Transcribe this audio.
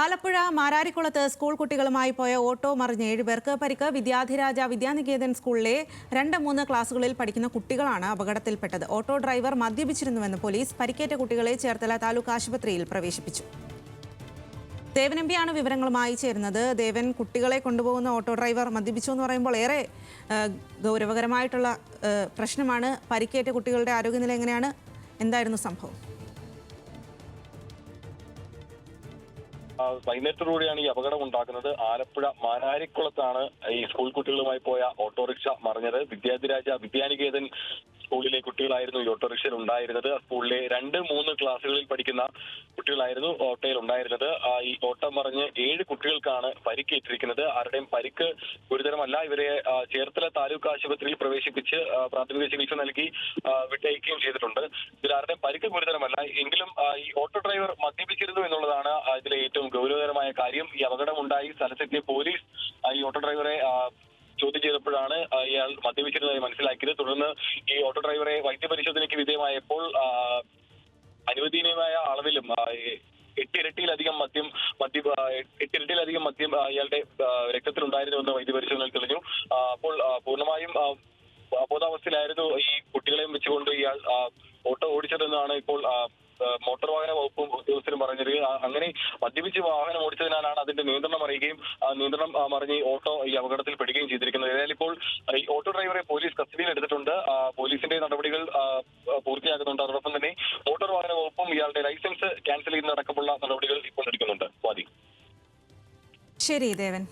Alappuzha മാരാരിക്കുളത്ത് school കുട്ടികളുമായി പോയ auto മറിഞ്ഞ് 7 പേർക്ക് പരിക്ക്. വിദ്യാധിരാജ വിദ്യാനികേതൻ സ്കൂളിലെ 2-3 ക്ലാസുകളിൽ പഠിക്കുന്ന കുട്ടികളാണ് അപകടത്തിൽപ്പെട്ടത്. ഓട്ടോ ഡ്രൈവർ മദ്യപിച്ചിരുന്നുവെന്ന് പോലീസ്. പരിക്കേറ്റ കുട്ടികളെ ചേർത്തല താലൂക്ക് ആശുപത്രിയിൽ പ്രവേശിപ്പിച്ചു. ദേവൻ എംപിയാണ് വിവരങ്ങളുമായി ചേരുന്നത്. ദേവൻ, കുട്ടികളെ കൊണ്ടുപോകുന്ന ഓട്ടോ ഡ്രൈവർ മദ്യപിച്ചു എന്ന് പറയുമ്പോൾ ഏറെ ഗൗരവകരമായിട്ടുള്ള പ്രശ്നമാണ്. പരിക്കേറ്റ കുട്ടികളുടെ ആരോഗ്യനില എങ്ങനെയാണ്? എന്തായിരുന്നു സംഭവം? വൈകുന്നേരത്തോടുകൂടിയാണ് ഈ അപകടം ഉണ്ടാകുന്നത്. ആലപ്പുഴ മാരാരിക്കുളത്താണ് ഈ സ്കൂൾ കുട്ടികളുമായി പോയ ഓട്ടോറിക്ഷ മറിഞ്ഞത്. വിദ്യാധിരാജ വിദ്യാനികേതൻ സ്കൂളിലെ കുട്ടികളായിരുന്നു ഈ ഓട്ടോറിക്ഷയിൽ ഉണ്ടായിരുന്നത്. സ്കൂളിലെ 2-3 ക്ലാസ്സുകളിൽ പഠിക്കുന്ന കുട്ടികളായിരുന്നു ഓട്ടോയിൽ ഉണ്ടായിരുന്നത്. ഈ ഓട്ടം മറിഞ്ഞ് 7 കുട്ടികൾക്കാണ് പരിക്കേറ്റിരിക്കുന്നത്. ആരുടെയും പരിക്ക് ഗുരുതരമല്ല. ഇവരെ ചേർത്തല താലൂക്ക് ആശുപത്രിയിൽ പ്രവേശിപ്പിച്ച് പ്രാഥമിക ചികിത്സ നൽകി വിട്ടയക്കുകയും ചെയ്തിട്ടുണ്ട്. ഇതിലാരുടെയും പരിക്ക് ഗുരുതരമല്ല. എങ്കിലും ഈ ഓട്ടോ ഡ്രൈവർ മദ്യപിച്ചിരുന്നു എന്നുള്ളതാണ് ഇതിലെ ഏറ്റവും ഗൗരവകരമായ കാര്യം. ഈ അപകടമുണ്ടായി സ്ഥലത്തെത്തിയ പോലീസ് ഈ ഓട്ടോ ഡ്രൈവറെ ചോദ്യം ചെയ്തപ്പോഴാണ് ഇയാൾ മദ്യപിച്ചിരുന്നതായി മനസ്സിലാക്കിയത്. തുടർന്ന് ഈ ഓട്ടോ ഡ്രൈവറെ വൈദ്യപരിശോധനയ്ക്ക് വിധേയമായപ്പോൾ അനുവദനീയമായ അളവിലും 8 ഇരട്ടിയിലധികം മദ്യം ഇയാളുടെ രക്തത്തിലുണ്ടായിരുന്നുവെന്ന് വൈദ്യപരിശോധനയിൽ തെളിഞ്ഞു. അപ്പോൾ പൂർണ്ണമായും അബോധാവസ്ഥയിലായിരുന്നു ഈ കുട്ടികളെയും വെച്ചുകൊണ്ട് ഇയാൾ ഓട്ടോ ഓടിച്ചതെന്നാണ് ഇപ്പോൾ മോട്ടോർ വാഹന വകുപ്പും ഉദ്യോഗസ്ഥരും പറഞ്ഞത്. അങ്ങനെ മദ്യപിച്ച് വാഹനം ഓടിച്ചതിനാലാണ് അതിന്റെ നിയന്ത്രണം അറിയുകയും നിയന്ത്രണം മറിഞ്ഞ് ഓട്ടോ ഈ അപകടത്തിൽ പെടുകയും ചെയ്തിരിക്കുന്നത്. ഏതായാലും ഇപ്പോൾ ഈ ഓട്ടോ ഡ്രൈവറെ പോലീസ് കസ്റ്റഡിയിൽ എടുത്തിട്ടുണ്ട്. പോലീസിന്റെ നടപടികൾ പൂർത്തിയാക്കുന്നുണ്ട്. അതോടൊപ്പം തന്നെ മോട്ടോർ വാഹന വകുപ്പും ഇയാളുടെ ലൈസൻസ് ക്യാൻസൽ ചെയ്യുന്നതടക്കമുള്ള നടപടികൾ ഇപ്പോൾ എടുക്കുന്നുണ്ട്. ശരി ദേവൻ.